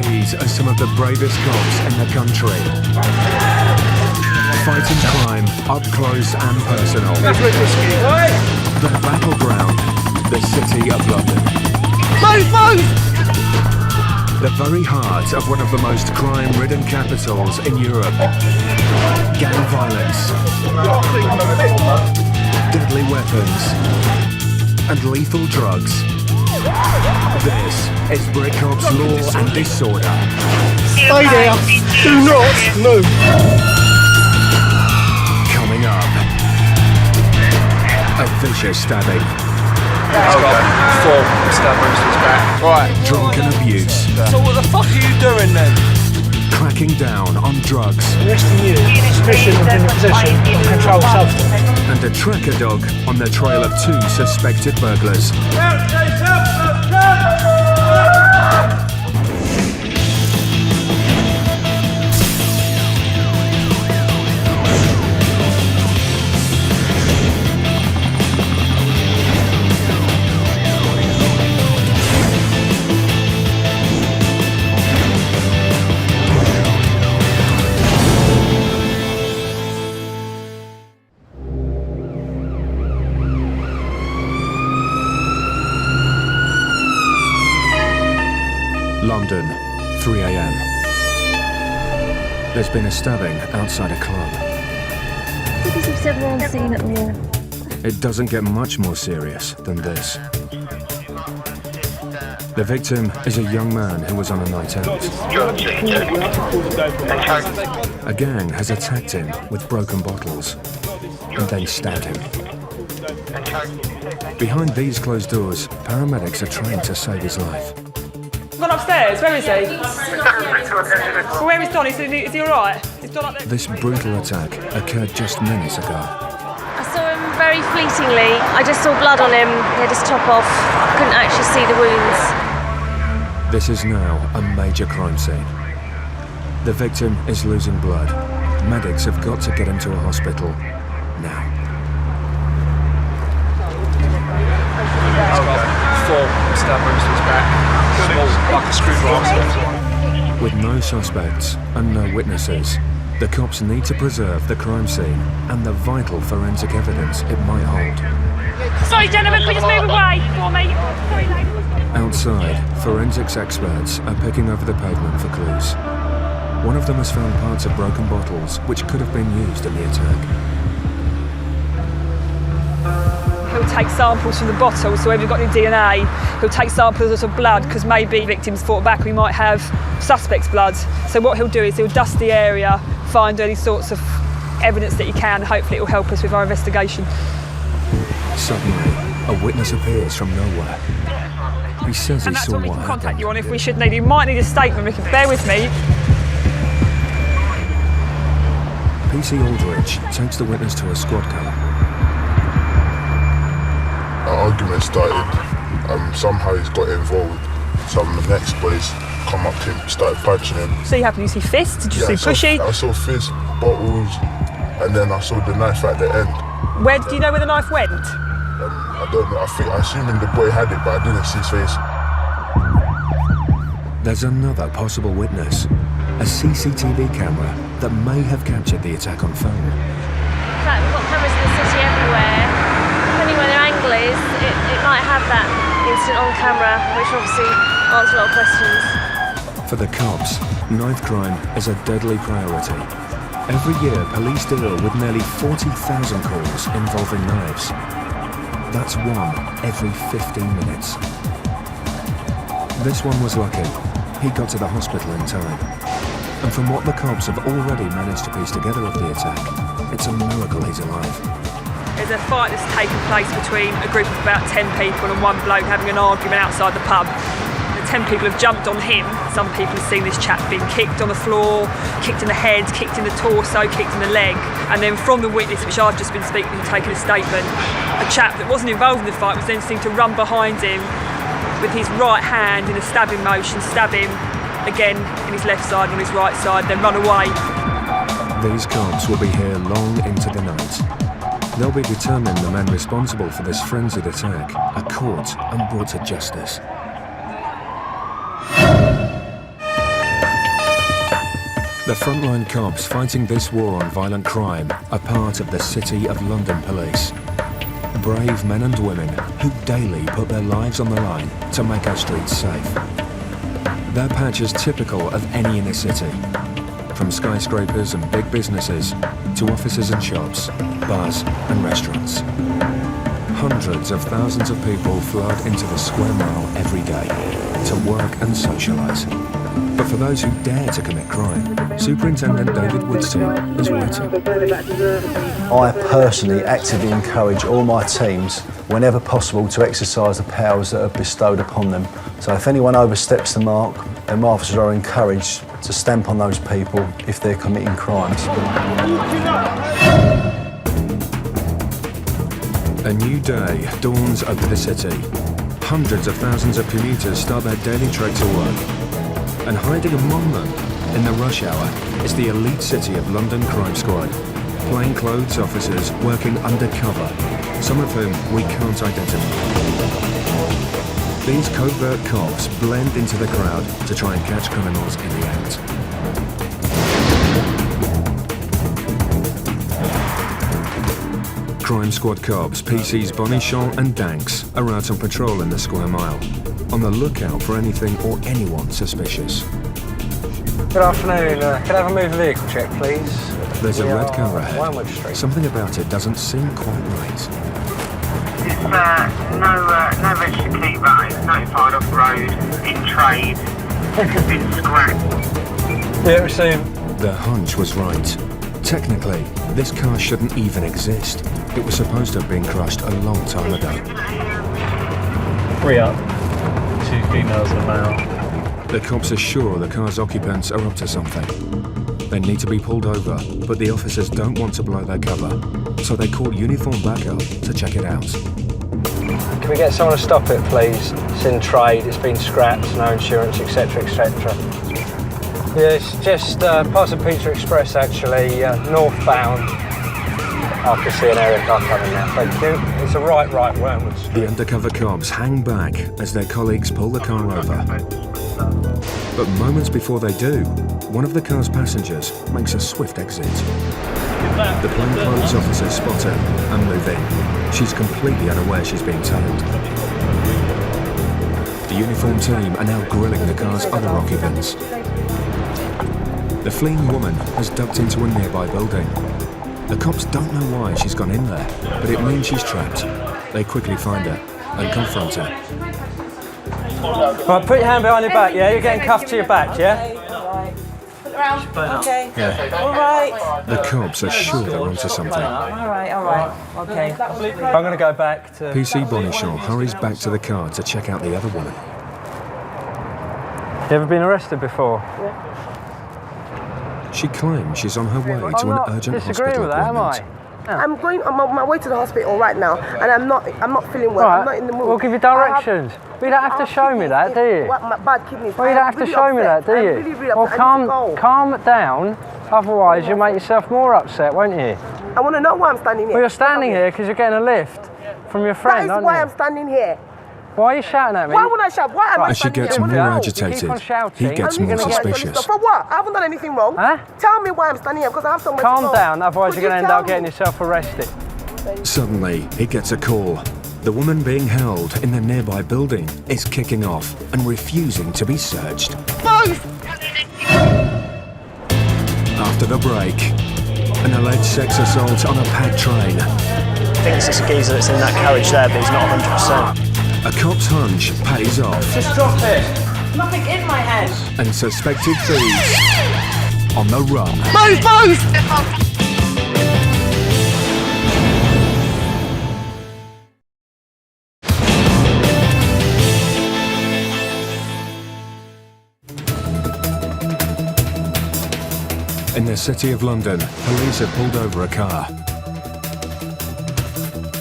These are some of the bravest cops in the country. Fighting crime up close and personal. The battleground, the city of London. Move! The very heart of one of the most crime-ridden capitals in Europe. Gang violence, deadly weapons, and lethal drugs. This is Brit Cops Law and Disorder. Stay there! Do not move! Coming up, a vicious stabbing. He's got 4 stab wounds to his back. Right. Drunken abuse. So what the fuck are you doing then? Cracking down on drugs. Arresting you, suspicion of being in possession of controlled substance. And a tracker dog on the trail of 2 suspected burglars. London, 3 a.m. There's been a stabbing outside a club. CCTV on scene at the wall. It doesn't get much more serious than this. The victim is a young man who was on a night out. A gang has attacked him with broken bottles and then stabbed him. Behind these closed doors, paramedics are trying to save his life. Gone upstairs, where is he? Well, where is Don? Is he alright? Is Don up there? This brutal attack occurred just minutes ago. I saw him very fleetingly. I just saw blood on him. He had his top off. Couldn't actually see the wounds. This is now a major crime scene. The victim is losing blood. Medics have got to get him to a hospital now. He's got 4 stab wounds to his back. Small, like a screwdriver. With no suspects and no witnesses, the cops need to preserve the crime scene and the vital forensic evidence it might hold. Sorry, gentlemen, can you just move away for me? Sorry, ladies. Outside, forensics experts are picking over the pavement for clues. One of them has found parts of broken bottles which could have been used in the attack. He'll take samples from the bottles, so if you've got any DNA, he'll take samples of blood, because maybe victims fought back, we might have suspects' blood. So what he'll do is he'll dust the area, find any sorts of evidence that he can, hopefully it will help us with our investigation. Suddenly, a witness appears from nowhere. He says he And that's saw what we what can contact happened. you on if we should need. You might need a statement, Ricky. Bear with me. PC Aldridge takes the witness to a squad car. An argument started, somehow he's got involved. Some of the next boys come up to him, started punching him. So you happened, you see fists? Did you see pushy? I saw fists, bottles, and then I saw the knife at the end. Where do you know where the knife went? I don't know, I assuming the boy had it, but I didn't see his face. There's another possible witness, a CCTV camera that may have captured the attack on film. In fact, we've got cameras in the city everywhere. Depending where their angle is, it might have that instant on camera, which obviously answers a lot of questions. For the cops, knife crime is a deadly priority. Every year, police deal with nearly 40,000 calls involving knives. That's one every 15 minutes. This one was lucky. He got to the hospital in time. And from what the cops have already managed to piece together of the attack, it's a miracle he's alive. There's a fight that's taken place between a group of about 10 people and one bloke having an argument outside the pub. The 10 people have jumped on him. Some people have seen this chap being kicked on the floor, kicked in the head, kicked in the torso, kicked in the leg. And then from the witness, which I've just been speaking to, taking a statement, a chap that wasn't involved in the fight was then seen to run behind him with his right hand in a stabbing motion, stab him again in his left side, on his right side, then run away. These cops will be here long into the night. They'll be determining the men responsible for this frenzied attack are caught and brought to justice. The frontline cops fighting this war on violent crime are part of the City of London Police. Brave men and women who daily put their lives on the line to make our streets safe. Their patch is typical of any inner city, from skyscrapers and big businesses to offices and shops, bars and restaurants. Hundreds of thousands of people flood into the square mile every day to work and socialise. But for those who dare to commit crime, Superintendent David Wood's team is waiting. I personally actively encourage all my teams, whenever possible, to exercise the powers that are bestowed upon them. So if anyone oversteps the mark, then my officers are encouraged to stamp on those people if they're committing crimes. A new day dawns over the city. Hundreds of thousands of commuters start their daily trek to work. And hiding among them, in the rush hour, is the elite City of London Crime Squad. Plainclothes officers working undercover, some of whom we can't identify. These covert cops blend into the crowd to try and catch criminals in the act. Crime Squad cops PCs Bonichon and Danks are out on patrol in the square mile, on the lookout for anything or anyone suspicious. Good afternoon. Can I have a motor vehicle check, please? There's a red car Wormwood ahead. Street. Something about it doesn't seem quite right. It's no registered key, but it's notified off road, in trade, it's been scrapped. Yeah, received. Their hunch was right. Technically, this car shouldn't even exist. It was supposed to have been crushed a long time ago. 3 up, 2 females and a male. The cops are sure the car's occupants are up to something. They need to be pulled over, but the officers don't want to blow their cover, so they call uniform backup to check it out. Can we get someone to stop it, please? It's in trade, it's been scrapped, no insurance, etc., etc. Yeah, it's just past the Pizza Express, actually, northbound. I can see an area car coming now, thank you. It's a right, Wormwood Street. The undercover cops hang back as their colleagues pull the car over. But moments before they do, one of the car's passengers makes a swift exit. The plainclothes officers spot her and move in. She's completely unaware she's being tailed. The uniformed team are now grilling the car's other occupants. The fleeing woman has ducked into a nearby building. The cops don't know why she's gone in there, but it means she's trapped. They quickly find her and confront her. Right, put your hand behind your back, yeah? You're getting cuffed to your back, yeah? Put it around. Okay. Yeah. All right. The cops are sure they're onto something. All right. Okay. I'm going to go back to... PC Bonichon hurries back to the car to check out the other woman. You ever been arrested before? She claims she's on her way to an urgent hospital with that, appointment. I'm on my way to the hospital right now, and I'm not feeling well. Right. I'm not in the mood. We'll give you directions. But you don't have to show me that, do you? My bad kidneys. Well, you don't have to show me that, do you? Well, calm down. Otherwise, you'll make yourself more upset, won't you? I want to know why I'm standing here. Well, you're standing here because you're getting a lift from your friend, That is aren't why you? I'm standing here. Why are you shouting at me? Why would I shout? Why am I As she standing gets here? more You agitated, keep on shouting. he gets I'm more gonna get suspicious. For what? I haven't done anything wrong. Huh? Tell me why I'm standing here, because I have somewhere to go. Calm down, otherwise Could you're going to you end up tell getting me? yourself arrested. Suddenly, he gets a call. The woman being held in the nearby building is kicking off and refusing to be searched. After the break, an alleged sex assault on a packed train. I think it's just a geezer that's in that carriage there, but he's not 100%. A cop's hunch pays off. Just drop it. Nothing in my head. And suspected thieves on the run. Move! In the City of London, police have pulled over a car.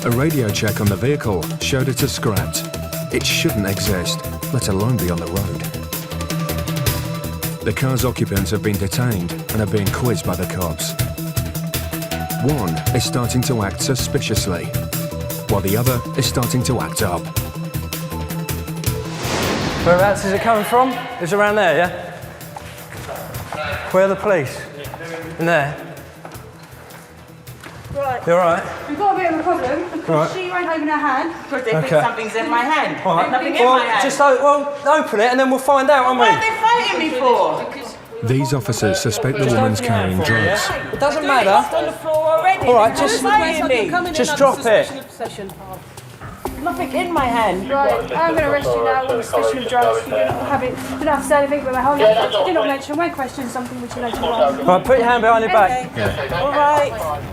A radio check on the vehicle showed it as scrapped. It shouldn't exist, let alone be on the road. The car's occupants have been detained and are being quizzed by the cops. One is starting to act suspiciously, while the other is starting to act up. Whereabouts is it coming from? It's around there, yeah? Where are the police? In there. Right. You alright? We've got a bit of a problem because Right. she won't open her hand. Because they think something's in my hand. Alright. There's nothing in my hand. Just open it and then we'll find out, won't we? What are they fighting me for? These officers suspect the woman's carrying drugs. It doesn't matter. It's on the floor already. Alright, Just drop it. Nothing in my hand. Right, I'm going to arrest you now on suspicion of drugs. You don't have it. You don't have to say anything, but my whole life. You did not mention when questioning something which you later on. Right, put your hand behind your back. All right.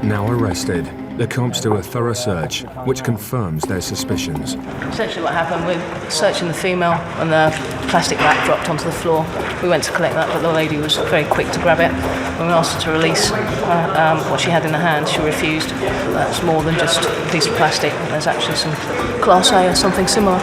Now arrested, the cops do a thorough search, which confirms their suspicions. Essentially what happened, we're searching the female and the plastic wrap dropped onto the floor. We went to collect that, but the lady was very quick to grab it. When we asked her to release what she had in her hand, she refused. That's more than just a piece of plastic. There's actually some Class A or something similar.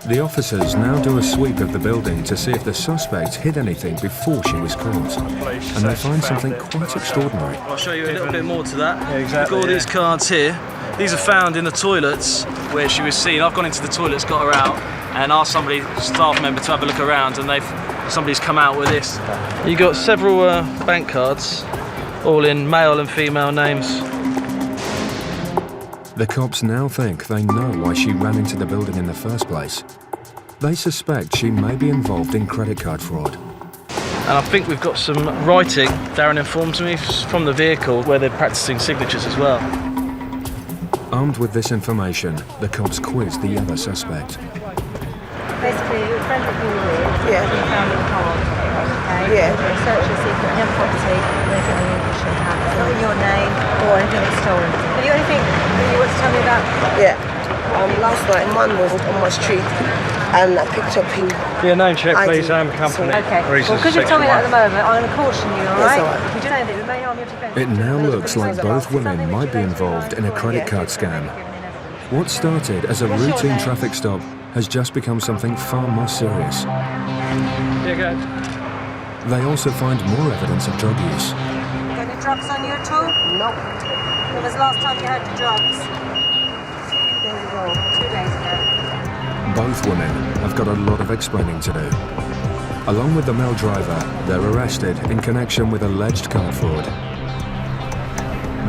The officers now do a sweep of the building to see if the suspect hid anything before she was caught. And they find something quite extraordinary. I'll show you a little bit more to that. Yeah, exactly. We've got all these cards here. These are found in the toilets where she was seen. I've gone into the toilets, got her out, and asked staff member to have a look around, and somebody's come out with this. You got several bank cards, all in male and female names. The cops now think they know why she ran into the building in the first place. They suspect she may be involved in credit card fraud. And I think we've got some writing, Darren informs me, from the vehicle where they're practicing signatures as well. Armed with this information, the cops quiz the other suspect. Basically, your friend that you were with, Yeah. you found in the car. Okay? Yeah. You're a search and secret in your property, there's anything that should have. It's not in your name or anything that's stolen. Have you anything that you want to tell me about? Yeah. Last night, man was on my street and I picked up his Your name check, ID. please, and company. Okay. Well, Reasons because you've told me that at the moment, I'm going to caution you, all right? all right. If you do anything that may harm your defence. It now looks like both women might be involved in a credit card scam. What started as a routine traffic stop has just become something far more serious. Yeah, go. They also find more evidence of drug use. Got any drugs on you at all? Nope. When was the last time you had the drugs? 2 days ago. Both women have got a lot of explaining to do. Along with the male driver, they're arrested in connection with alleged card fraud.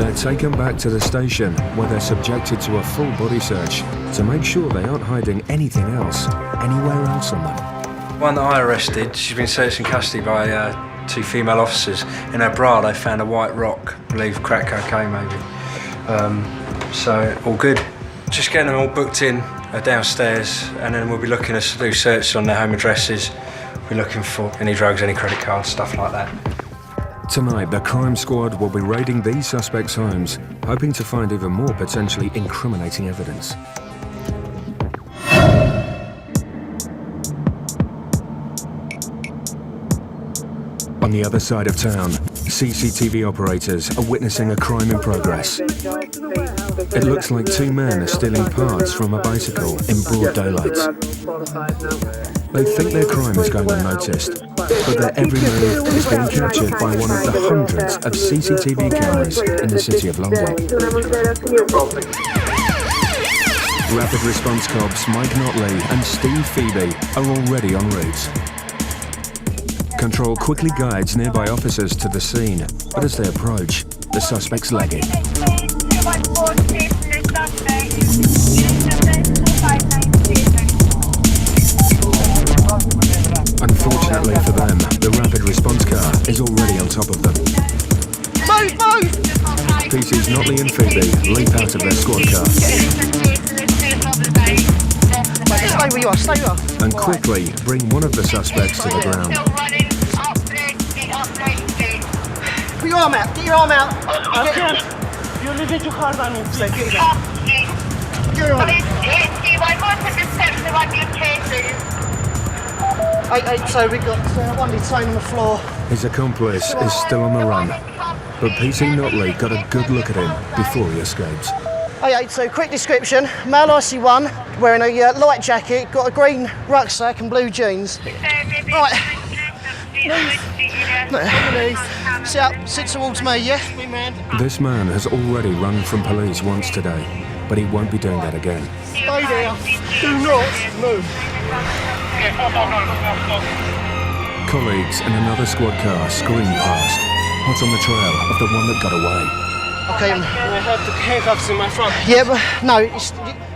They're taken back to the station where they're subjected to a full body search to make sure they aren't hiding anything else anywhere else on them. One that I arrested, she's been searched in custody by 2 female officers. In her bra they found a white rock, I believe crack cocaine maybe. So all good. Just getting them all booked in downstairs, and then we'll be looking to do searches on their home addresses. We're looking for any drugs, any credit cards, stuff like that. Tonight, the crime squad will be raiding these suspects' homes, hoping to find even more potentially incriminating evidence. On the other side of town, CCTV operators are witnessing a crime in progress. It looks like 2 men are stealing parts from a bicycle in broad daylight. They think their crime is going unnoticed, but their every move is being captured by one of the hundreds of CCTV cameras in the City of London. Rapid response cops Mike Notley and Steve Phoebe are already en route. Control quickly guides nearby officers to the scene, but as they approach, the suspects leg it. Unfortunately for them, the rapid response car is already on top of them. Move, move! PC's Notley and Phoebe leap out of their squad car Stay where you are, stay where you are. and quickly bring one of the suspects to the ground. Put your arm out, get your arm out. You leave your car on me. Get it out. Get your arm out. So we got one detained on the floor. His accomplice is still on the run, but PC Notley got a good look at him before he escapes. So quick description, male IC1, wearing a light jacket, got a green rucksack and blue jeans. Right. Sit up, sit towards me, yeah? This man has already run from police once today, but he won't be doing that again. Stay there, do not move. colleagues in another squad car scream past, hot on the trail of the one that got away. Okay. I have the handcuffs in my front. Yeah, but no,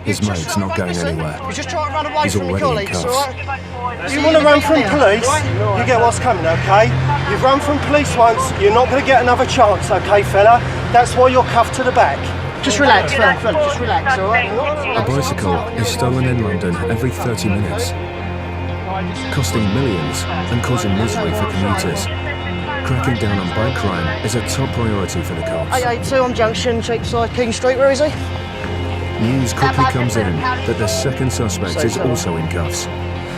His mate's not going anywhere. you just try to run away He's from your already in colleagues, cuffs. all right? You want to run from police, you get what's coming, okay? You've run from police once, you're not going to get another chance, okay, fella? That's why you're cuffed to the back. Just relax, fella, just relax, all right? A bicycle is stolen in London every 30 minutes, costing millions and causing misery for commuters. Cracking down on bike crime is a top priority for the cops. 882 on Junction, Cheapside, King Street, where is he? News quickly comes in that the second suspect is also in cuffs.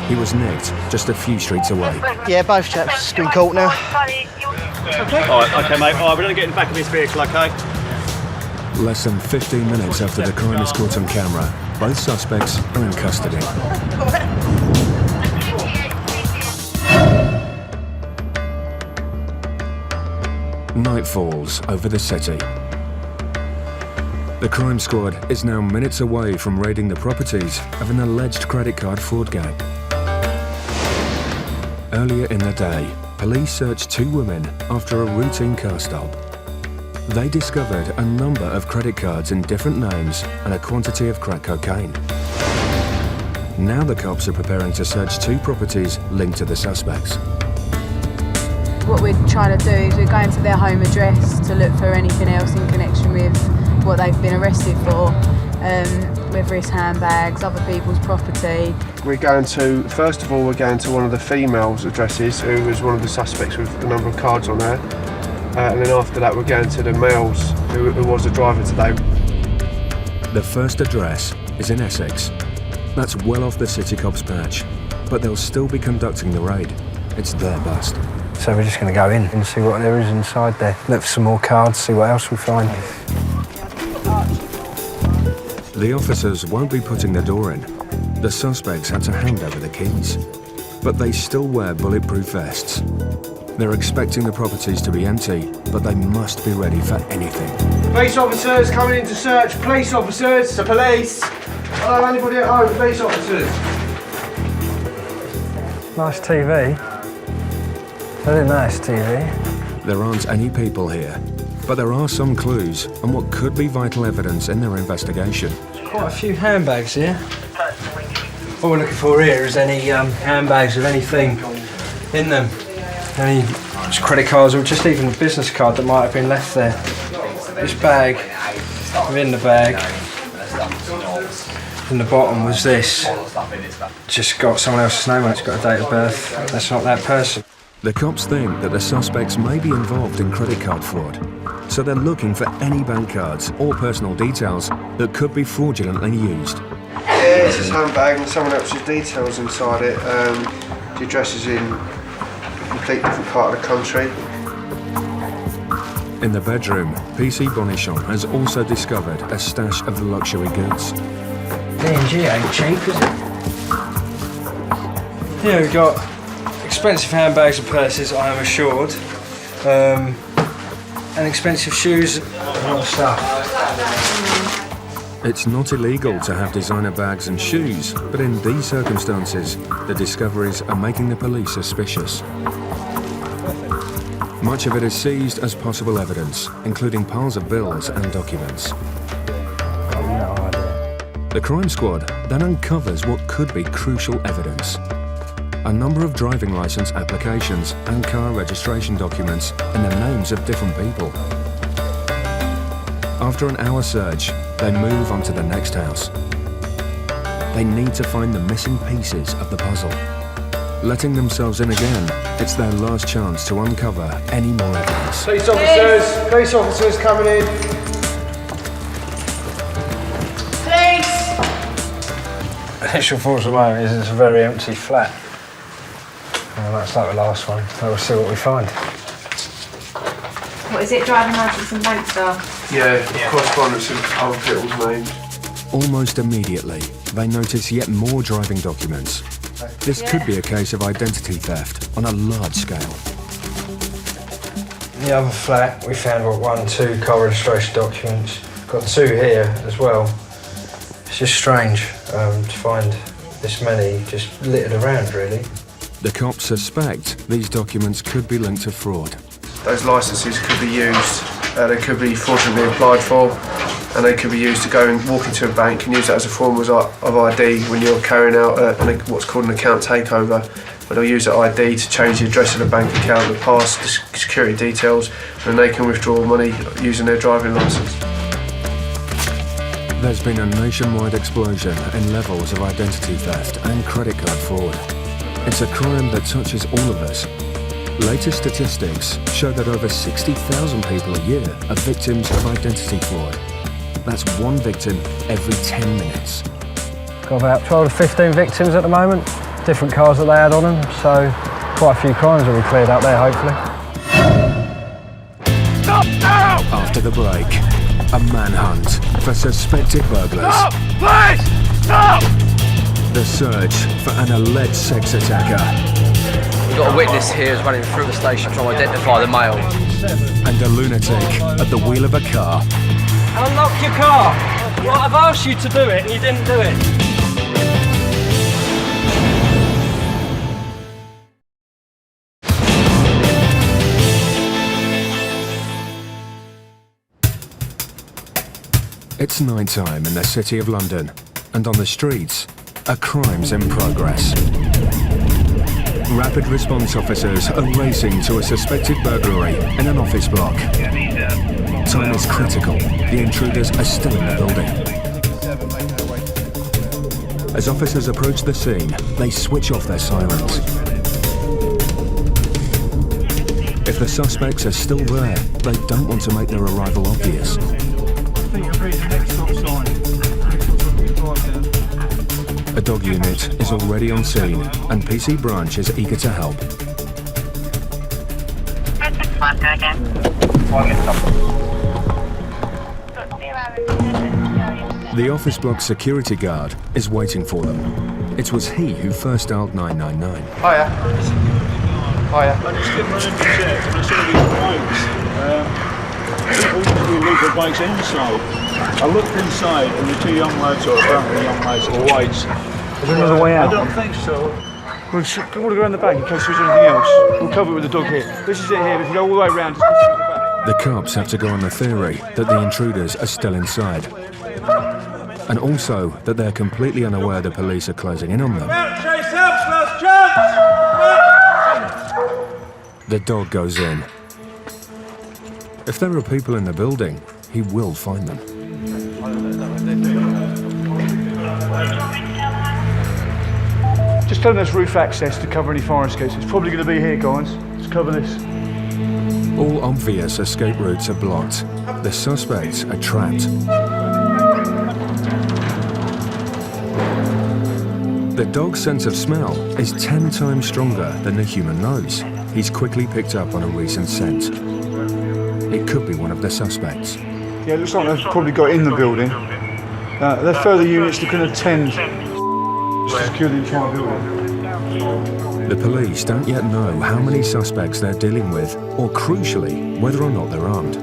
He was nicked just a few streets away. Yeah, both chaps been caught now. Okay. All right, okay, mate. All right, we're going to get in the back of this vehicle, okay? Less than 15 minutes after the crime is caught on camera, both suspects are in custody. Night falls over the city. The crime squad is now minutes away from raiding the properties of an alleged credit card fraud gang. Earlier in the day, police searched 2 women after a routine car stop. They discovered a number of credit cards in different names and a quantity of crack cocaine. Now the cops are preparing to search 2 properties linked to the suspects. What we're trying to do is we're going to their home address to look for anything else in connection with what they've been arrested for, whether it's handbags, other people's property. We're going to, first of all, we're going to one of the females' addresses, who was one of the suspects with a number of cards on her. And then after that, we're going to the males, who was the driver today. The first address is in Essex. That's well off the city cops patch, but they'll still be conducting the raid. It's their bust. So we're just going to go in and see what there is inside there. Look for some more cards, see what else we find. The officers won't be putting the door in. The suspects had to hand over the keys. But they still wear bulletproof vests. They're expecting the properties to be empty, but they must be ready for anything. Police officers coming in to search. Police officers. The police. Hello, anybody at home? Police officers. Nice TV. Very nice TV. There aren't any people here, but there are some clues on what could be vital evidence in their investigation. Quite a few handbags here. What we're looking for here is any handbags with anything in them. Any credit cards or just even a business card that might have been left there. This bag, within the bag, in the bottom was this. Just got someone else's name on it, it's got a date of birth. That's not that person. The cops think that the suspects may be involved in credit card fraud, so they're looking for any bank cards or personal details that could be fraudulently used. Yeah, it's his handbag and someone else's details inside it. The address is in a completely different part of the country. In the bedroom, PC Bonichon has also discovered a stash of luxury goods. D&G ain't cheap, is it? Here we've got expensive handbags and purses, I am assured. And expensive shoes and all stuff. It's not illegal to have designer bags and shoes, but in these circumstances, the discoveries are making the police suspicious. Much of it is seized as possible evidence, including piles of bills and documents. The crime squad then uncovers what could be crucial evidence. A number of driving licence applications and car registration documents in the names of different people. After an hour search, they move on to the next house. They need to find the missing pieces of the puzzle. Letting themselves in again, it's their last chance to uncover any more evidence. Police officers coming in. Police! Initial thoughts at the moment is it's a very empty flat. Well, that's like the last one, so we'll see what we find. What is it, driving licence and bank stuff? Yeah, correspondence of other people's names. Almost immediately, they notice yet more driving documents. This could be a case of identity theft on a large scale. In the other flat, we found, 2 car registration documents. Got 2 here as well. It's just strange to find this many just littered around, really. The cops suspect these documents could be linked to fraud. Those licences could be used, they could be fraudulently applied for, and they could be used to go and walk into a bank and use that as a form of ID when you're carrying out what's called an account takeover, where they'll use that ID to change the address of the bank account and pass the security details, and they can withdraw money using their driving licence. There's been a nationwide explosion in levels of identity theft and credit card fraud. It's a crime that touches all of us. Latest statistics show that over 60,000 people a year are victims of identity fraud. That's one victim every 10 minutes. Got about 12 to 15 victims at the moment. Different cars that they had on them, so quite a few crimes will be cleared up there, hopefully. Stop now! After the break, a manhunt for suspected burglars. Stop! Please! Stop! The search for an alleged sex attacker. We've got a witness here who's running through the station trying to identify the male. And a lunatic at the wheel of a car. Unlock your car! Well, I've asked you to do it and you didn't do it. It's night time in the City of London, and on the streets, a crime's in progress. Rapid response officers are racing to a suspected burglary in an office block. Time is critical. The intruders are still in the building. As officers approach the scene, they switch off their sirens. If the suspects are still there, they don't want to make their arrival obvious. A dog unit is already on scene, and PC Branch is eager to help. The office block security guard is waiting for them. It was he who first dialed 999. Hiya. Hiya. I just didn't run into checks and I saw these bikes. People usually leave their bikes inside. I looked inside and the two young lads, or apparently young lads, were whites. Is there another way out? I don't think so. We'll go around the back in case there's anything else. We'll cover it with the dog here. This is it here. If you go all the way around, just go through the back. The cops have to go on the theory that the intruders are still inside. And also that they're completely unaware the police are closing in on them. The dog goes in. If there are people in the building, he will find them. Just tell them there's roof access to cover any fire escapes. It's probably going to be here, guys. Let's cover this. All obvious escape routes are blocked. The suspects are trapped. The dog's sense of smell is 10 times stronger than the human nose. He's quickly picked up on a recent scent. It could be one of the suspects. Yeah, it looks like they've probably got in the building. There are further units that can attend to secure the entire building. The police don't yet know how many suspects they're dealing with, or crucially, whether or not they're armed.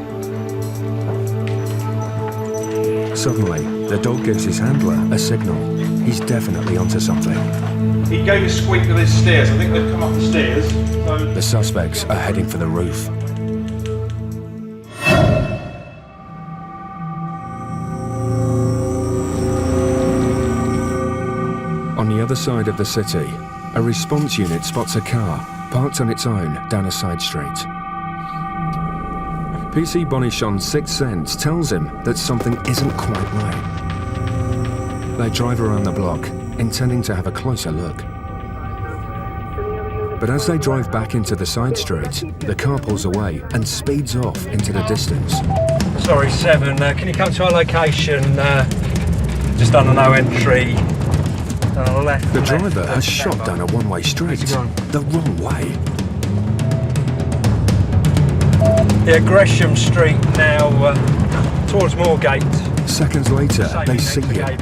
Suddenly, the dog gives his handler a signal. He's definitely onto something. He gave a squeak with his stairs. I think they've come up the stairs. So... The suspects are heading for the roof. On the other side of the city, a response unit spots a car parked on its own down a side street. PC Bonichon's sixth sense tells him that something isn't quite right. They drive around the block, intending to have a closer look. But as they drive back into the side street, the car pulls away and speeds off into the distance. Sorry, 7, can you come to our location? Just on a no entry. The driver has shot down a one-way street, the wrong way. Yeah, Gresham Street now, towards Moorgate. Seconds later, they see him.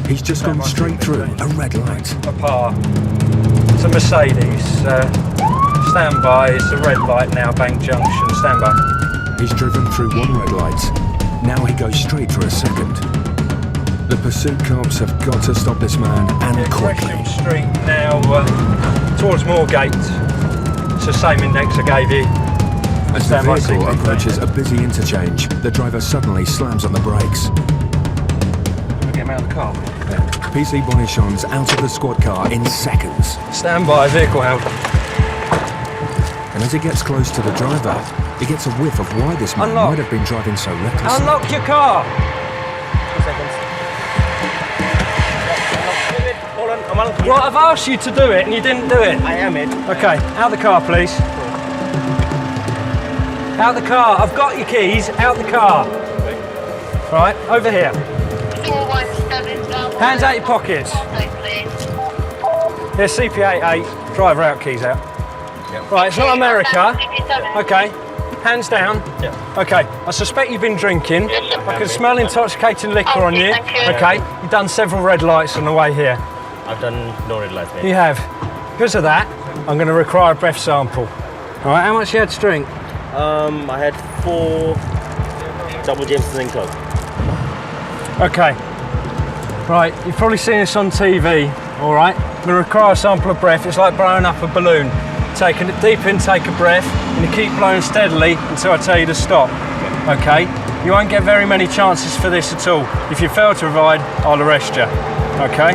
He's just gone straight through a red light. Apart. It's a Mercedes. Stand by, it's a red light now, Bank Junction, stand by. He's driven through one red light. Now he goes straight through a second. The pursuit cops have got to stop this man, and quickly. Gresham Street now, towards Moorgate. It's the same index I gave you. As the vehicle approaches a busy interchange, the driver suddenly slams on the brakes. Get him out of the car. PC Bonichon's out of the squad car in seconds. Stand by, vehicle held. And as he gets close to the driver, he gets a whiff of why this man might have been driving so recklessly. Unlock your car! 2 seconds. Right, I've asked you to do it and you didn't do it. I am in. Okay, out the car, please. Out the car. I've got your keys. Out the car. Right, over here. Hands out your pockets. Yeah, CP88. Driver out, keys out. Right, it's not America. Okay, hands down. Okay, I suspect you've been drinking. I can smell intoxicating liquor on you. Okay, you've done several red lights on the way here. I've done no red lights, mate. You have. Because of that, I'm going to require a breath sample. All right, how much you had to drink? I had 4 double Jameson and Coke. Okay. Right, you've probably seen this on TV, all right? I'm going to require a sample of breath. It's like blowing up a balloon. Take a deep intake of breath and you keep blowing steadily until I tell you to stop. Okay? You won't get very many chances for this at all. If you fail to provide, I'll arrest you. Okay?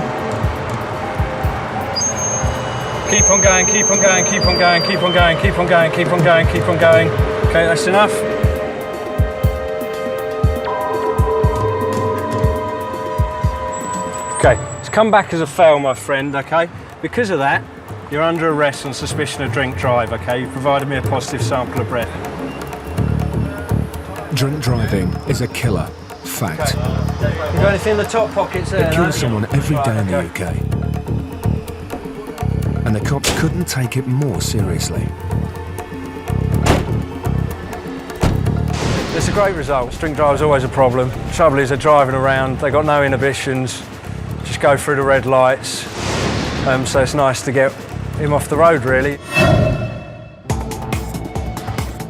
Keep on going, keep on going, keep on going, keep on going, keep on going, keep on going, keep on going. Okay, that's enough. Okay, it's come back as a fail, my friend, okay? Because of that, you're under arrest on suspicion of drink drive, okay? You've provided me a positive sample of breath. Drink driving is a killer. Fact. You got anything in the top pockets there? It kills someone every day in the UK. And the cops couldn't take it more seriously. It's a great result. Drink drive is always a problem. The trouble is they're driving around, they've got no inhibitions, just go through the red lights. So it's nice to get him off the road, really.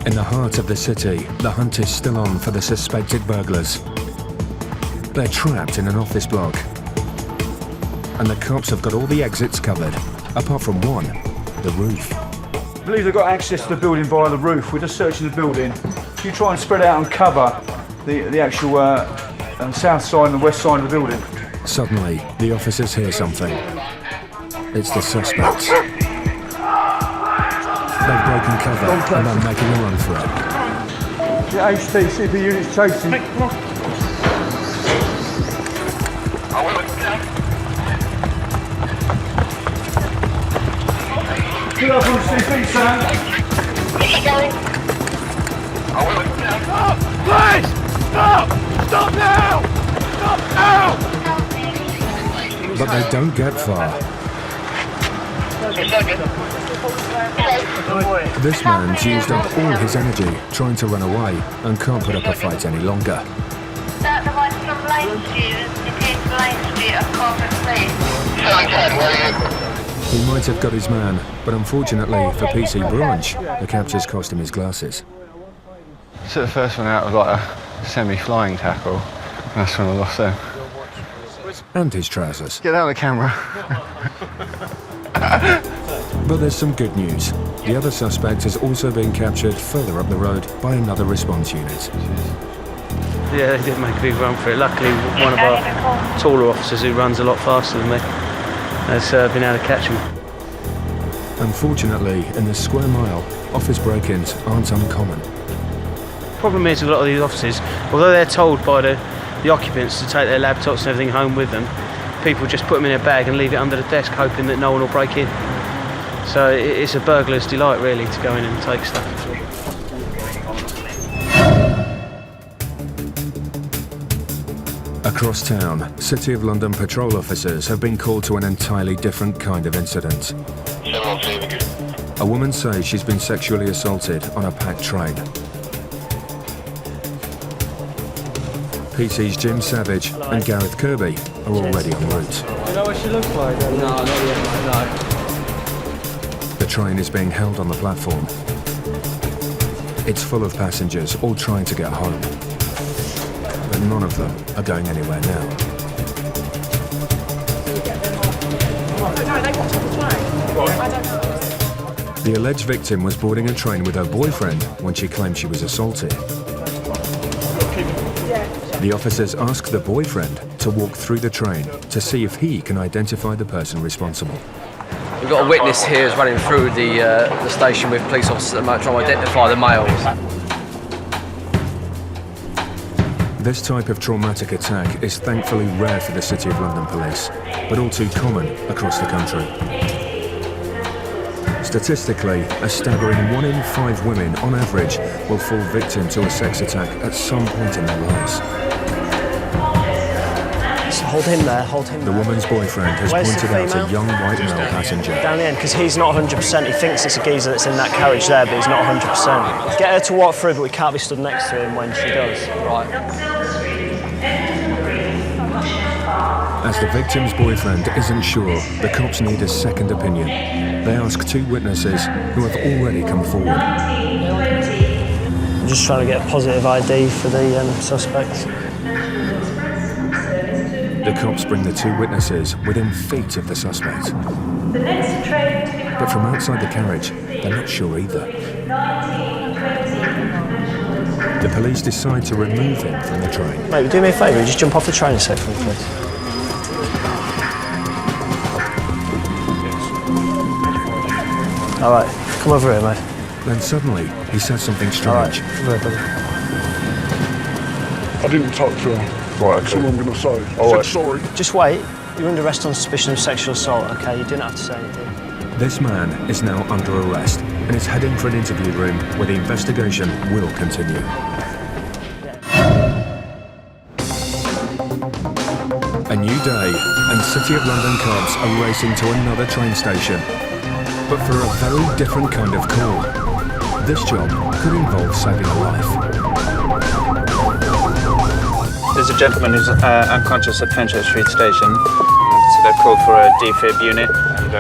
In the heart of the city, the hunt is still on for the suspected burglars. They're trapped in an office block. And the cops have got all the exits covered, apart from one, the roof. I believe they've got access to the building via the roof. We're just searching the building. If you try and spread out and cover the actual south side and the west side of the building. Suddenly, the officers hear something. It's the suspects. They've broken cover and are making a run for it. The HT, CP unit's chasing. Get up on the CP, Sam. Stop! Please! Stop! Stop now! Stop now! But they don't get far. This man's used up all his energy trying to run away and can't put up a fight any longer. He might have got his man, but unfortunately for PC Branch, the captures cost him his glasses. So the first one out was like a semi-flying tackle, and that's when I lost them. And his trousers. Get out of the camera. But there's some good news. The other suspect has also been captured further up the road by another response unit. Yeah, they did make a big run for it. Luckily, one of our taller officers who runs a lot faster than me has been able to catch him. Unfortunately, in the square mile, office break-ins aren't uncommon. The problem is with a lot of these offices, although they're told by the occupants to take their laptops and everything home with them, people just put them in a bag and leave it under the desk hoping that no one will break in. So it's a burglar's delight really to go in and take stuff. Across town, City of London patrol officers have been called to an entirely different kind of incident. A woman says she's been sexually assaulted on a packed train. PC's Jim Savage and Gareth Kirby are already en route. You know what she looks like? No, not yet, no. The train is being held on the platform. It's full of passengers all trying to get home. But none of them are going anywhere now. The alleged victim was boarding a train with her boyfriend when she claimed she was assaulted. The officers ask the boyfriend to walk through the train to see if he can identify the person responsible. We've got a witness here who's running through the station with police officers that might try to identify the males. This type of traumatic attack is thankfully rare for the City of London Police, but all too common across the country. Statistically, a staggering 1 in 5 women, on average, will fall victim to a sex attack at some point in their lives. Just hold him there, hold him there. The woman's boyfriend has pointed out a young white male passenger. Down the end, because he's not 100%. He thinks it's a geezer that's in that carriage there, but he's not 100%. Get her to walk through, but we can't be stood next to him when she does. Right. As the victim's boyfriend isn't sure, the cops need a second opinion. They ask 2 witnesses who have already come forward. I'm just trying to get a positive ID for the suspects. The cops bring the 2 witnesses within feet of the suspect. But from outside the carriage, they're not sure either. The police decide to remove him from the train. Mate, do me a favour, just jump off the train a sec for me, please. All right, come over here, mate. Then suddenly, he says something strange. All right, come here, buddy. I didn't touch her. Right, okay. That's all I'm going to say. All right. Sorry. Just wait. You're under arrest on suspicion of sexual assault, OK? You didn't have to say anything. This man is now under arrest and is heading for an interview room where the investigation will continue. A new day, and City of London cops are racing to another train station. But for a very different kind of call. This job could involve saving a life. There's a gentleman who's unconscious at Fenchurch Street Station. So they've called for a defib unit, and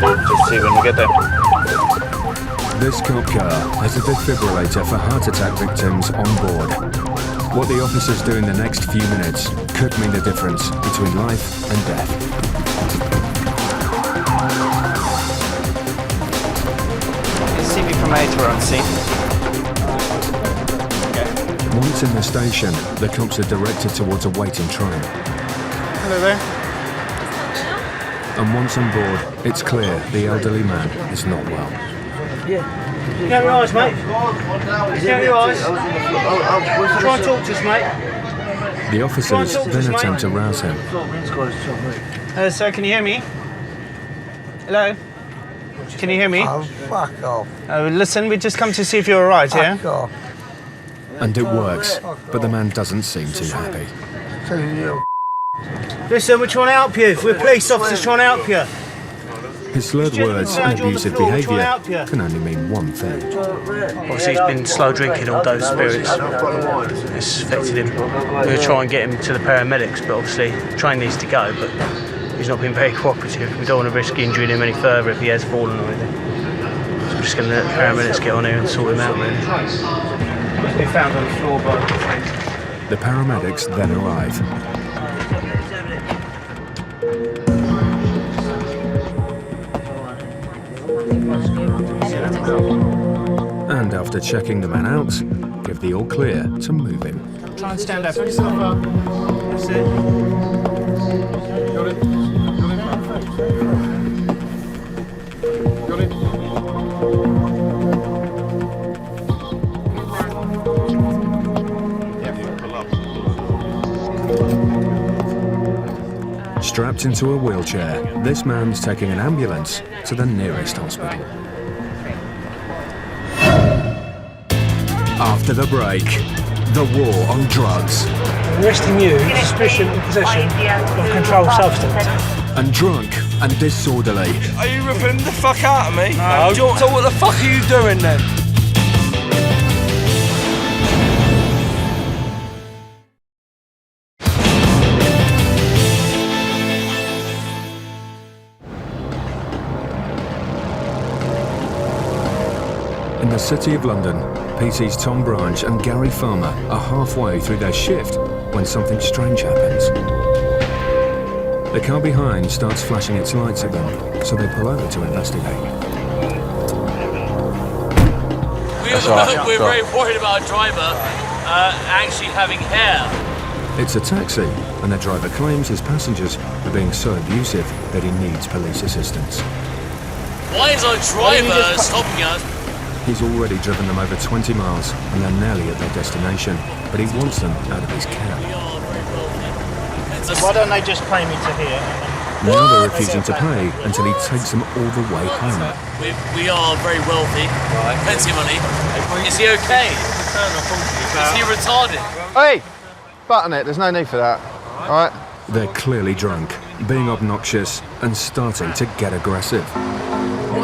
we'll just see when we get there. This cop car has a defibrillator for heart attack victims on board. What the officers do in the next few minutes could mean the difference between life and death. CV from A to on scene. Once in the station, the cops are directed towards a waiting train. Hello there. And once on board, it's clear the elderly man is not well. Yeah. Get your eyes, mate. Get your eyes. Try and talk to us, mate. The officers then attempt to rouse him. Sir, can you hear me? Hello? Can you hear me? Oh, fuck off. Listen, we just come to see if you're all right, yeah? Fuck off. And it works, but the man doesn't seem too happy. Listen, we're trying to help you. We're police officers trying to help you. His slurred words and abusive behaviour can only mean one thing. Obviously he's been slow drinking all those spirits. It's affected him. We're going to try and get him to the paramedics, but obviously the train needs to go, but he's not been very cooperative. We don't want to risk injuring him any further if he has fallen or anything. So we're just going to let the paramedics get on here and sort him out, really. He's been found on the floor by the train. The paramedics then arrive. And after checking the man out, give the all clear to move him. Try and stand up. That's it. Strapped into a wheelchair, this man's taking an ambulance to the nearest hospital. After the break, the war on drugs. Arresting you for suspicion of possession of controlled substance. And drunk and disorderly. Are you ripping the fuck out of me? No. So what the fuck are you doing then? In the City of London, PT's Tom Branch and Gary Farmer are halfway through their shift when something strange happens. The car behind starts flashing its lights at them, so they pull over to investigate. We're very worried about a driver actually having hair. It's a taxi, and the driver claims his passengers are being so abusive that he needs police assistance. Why is our driver stopping us? He's already driven them over 20 miles, and they're nearly at their destination, but he wants them out of his cab. Why don't they just pay me to here? Now they're refusing to pay until he takes them all the way home. We are very wealthy, plenty of money. Is he okay? Is he retarded? Hey! Button it, there's no need for that. Alright? They're clearly drunk, being obnoxious, and starting to get aggressive.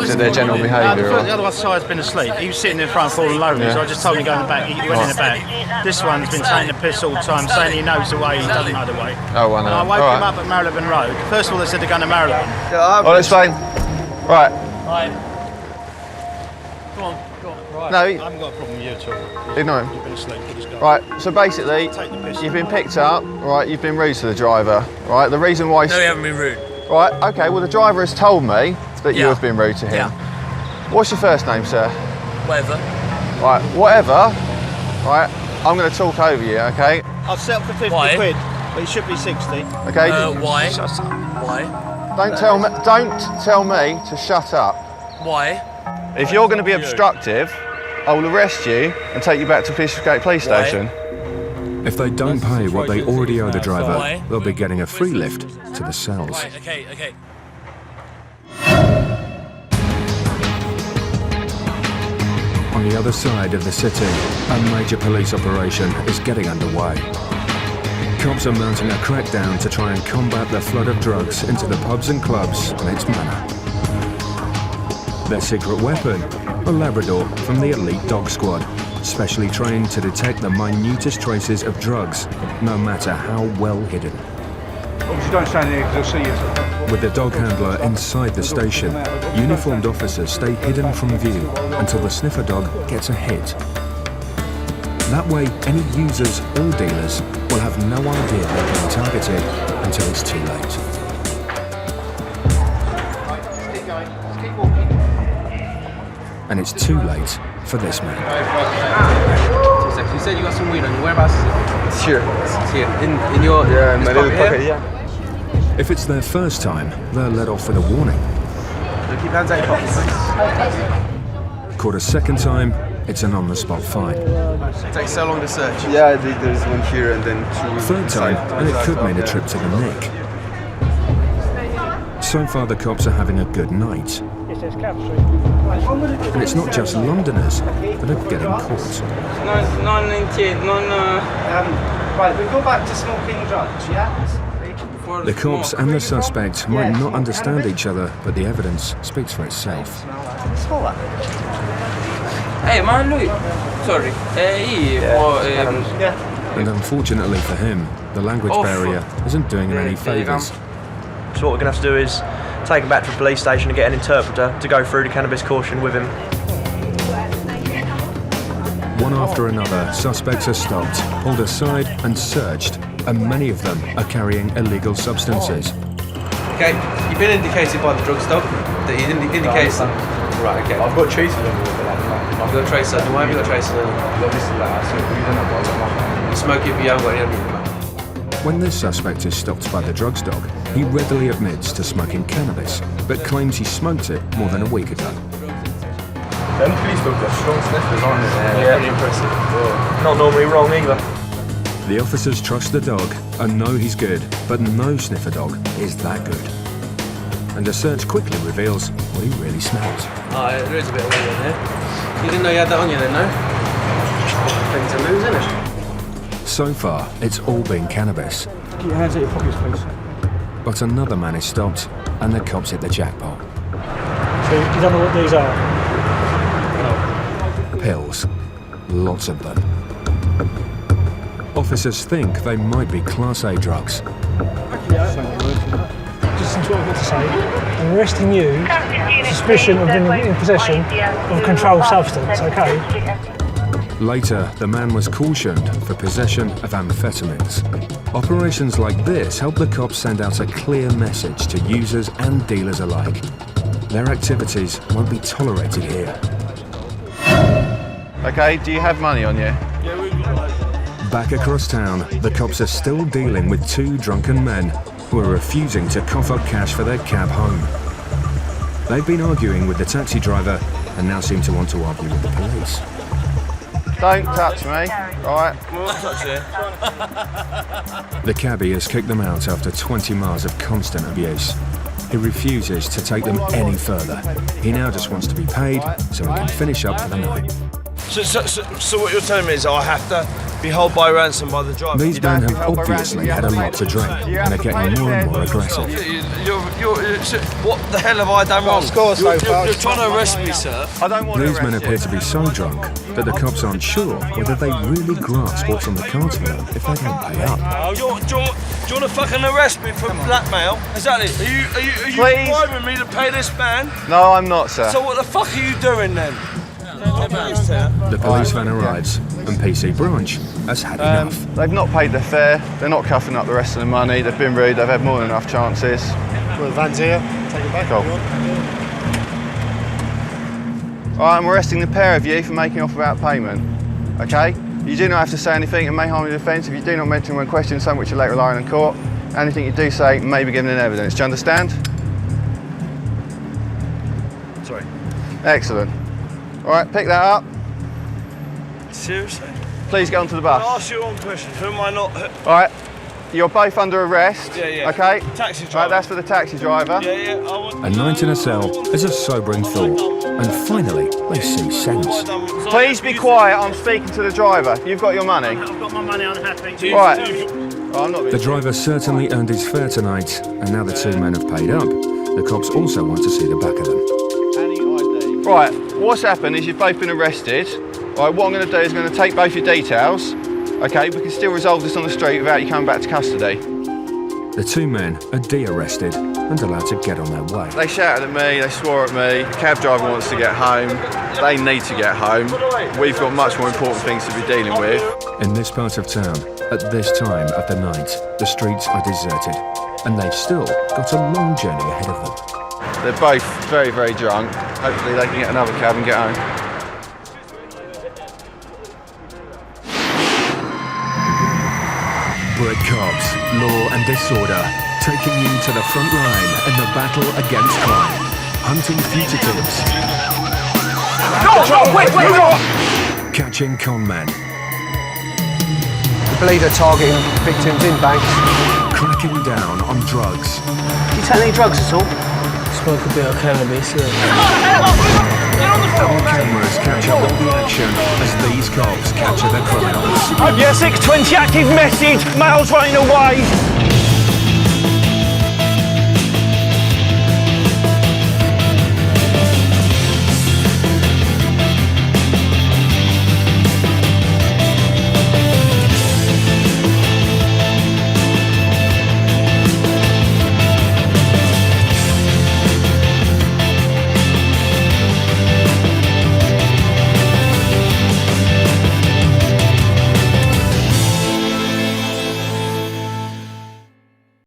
Is it their general behaviour? The other side's been asleep. He was sitting in front falling lonely, so I just told him to go in the back. He went in the back. This one's been taking the piss all the time, saying he knows the way, he doesn't know the way. Oh, I know. And I woke him up at Marylebone Road. First of all, they said they're going to Marylebone. I'll explain. Right. Go on. Right. No, I haven't got a problem with you at all. Ignore him. You've been asleep. Just go. Right, so basically, you've been picked up, right, you've been rude to the driver, right? The reason why... No, you haven't been rude. Right, okay, well the driver has told me that you have been rude to him. Yeah. What's your first name, sir? Whatever. Right, whatever, right, I'm going to talk over you, okay? I've settled for 50 quid, but it should be 60. Okay? Why? Why? Don't tell me to shut up. Why? If you're going to be obstructive, I will arrest you and take you back to Bishopsgate Police Station. If they don't pay what they already owe the driver, they'll be getting a free lift to the cells. Right, okay. On the other side of the city, a major police operation is getting underway. Cops are mounting a crackdown to try and combat the flood of drugs into the pubs and clubs on its manor. Their secret weapon? A Labrador from the elite dog squad, specially trained to detect the minutest traces of drugs, no matter how well hidden. Obviously don't stand there because they'll see you. With the dog handler inside the station, uniformed officers stay hidden from view until the sniffer dog gets a hit. That way, any users or dealers will have no idea they're being targeted until it's too late. And it's too late for this man. You said you got some weed on you. Whereabouts is it? It's here. It's here. In your my little pocket, yeah. If it's their first time, they're let off with a warning. Keep your hands out your pockets, please. Caught a second time, it's an on-the-spot fine. It takes so long to search. Yeah, there's one here and then two. Third time, and it could mean a trip to the Nick. So far, the cops are having a good night. And it's not just Londoners that are getting caught. Right, we go back to smoking drugs, yeah? The cops and the suspect might not understand each other, but the evidence speaks for itself. Hey man, Louis. Sorry. And unfortunately for him, the language barrier isn't doing him any favours. So what we're going to have to do is take him back to the police station and get an interpreter to go through the cannabis caution with him. One after another, suspects are stopped, pulled aside and searched, and many of them are carrying illegal substances. Okay, you've been indicated by the drug stop that he indicates that. Right, okay. I've got traces on me. I've got traces on you. Why have you got traces on you? You smoke it, but you haven't got any on you. When this suspect is stopped by the drugs dog, he readily admits to smoking cannabis, but claims he smoked it more than a week ago. Them police dogs are strong sniffers, aren't they? Yeah, pretty impressive. Yeah. Not normally wrong either. The officers trust the dog and know he's good, but no sniffer dog is that good. And a search quickly reveals what he really smells. Oh, there is a bit of weed in there. You didn't know you had that on you then, no? Thing to lose, isn't it? So far, it's all been cannabis. Keep your hands out your pockets, please. But another man is stopped, and the cops hit the jackpot. So you don't know what these are? Pills. Lots of them. Officers think they might be Class A drugs. Just listen to what I've got to say. I'm arresting you on suspicion of being in possession of a controlled substance, okay? Later, the man was cautioned for possession of amphetamines. Operations like this help the cops send out a clear message to users and dealers alike. Their activities won't be tolerated here. Okay, do you have money on you? Back across town, the cops are still dealing with two drunken men who are refusing to cough up cash for their cab home. They've been arguing with the taxi driver and now seem to want to argue with the police. Don't touch me, alright? The cabbie has kicked them out after 20 miles of constant abuse. He refuses to take them any further. He now just wants to be paid so he can finish up for the night. So what you're telling me is I have to be held by ransom by the driver? These men have obviously had a lot to drink and are getting more and more aggressive. What the hell have I done wrong? You're trying to arrest me, sir. These men appear to be so drunk that the cops aren't sure whether they really grasp what's on the cards for them if they don't pay up. Do you want to fucking arrest me for blackmail? Exactly. Are you bribing me to pay this man? No, I'm not, sir. So what the fuck are you doing then? The police van arrives and PC Branch has had enough. They've not paid their fare, they're not cuffing up the rest of the money, they've been rude, they've had more than enough chances. Well, the van's here, take it back. Cool. Alright, I'm arresting the pair of you for making off without payment, okay? You do not have to say anything and may harm your defence if you do not mention when questioned something which you later rely on in court. Anything you do say may be given in evidence. Do you understand? Sorry. Excellent. Alright, pick that up. Seriously? Please get onto the bus. I'll ask you one question. Who am I not? Alright, you're both under arrest. Yeah. Okay? Taxi driver. Right, that's for the taxi driver. Yeah. A night in a cell is a sobering thought, and finally they see sense. Please be quiet, I'm speaking to the driver. You've got your money. I've got my money, I'm happy. Right. Oh, I'm not being The driver certainly earned his fare tonight, and now the two men have paid up. The cops also want to see the back of them. Right, what's happened is you've both been arrested. Right, what I'm going to do is I'm going to take both your details. Okay, we can still resolve this on the street without you coming back to custody. The two men are de-arrested and allowed to get on their way. They shouted at me, they swore at me, the cab driver wants to get home, they need to get home. We've got much more important things to be dealing with. In this part of town, at this time of the night, the streets are deserted, and they've still got a long journey ahead of them. They're both very, very drunk. Hopefully they can get another cab and get home. Brit Cops, law and disorder, taking you to the front line in the battle against crime, hunting fugitives, Wait! catching con men, I believe they're targeting victims in banks. cracking down on drugs. You take any drugs at all? Smoke a bit of cannabis, yeah. Our cameras capture all the action as these cops capture the criminals. Yes, 620 active message, males running away.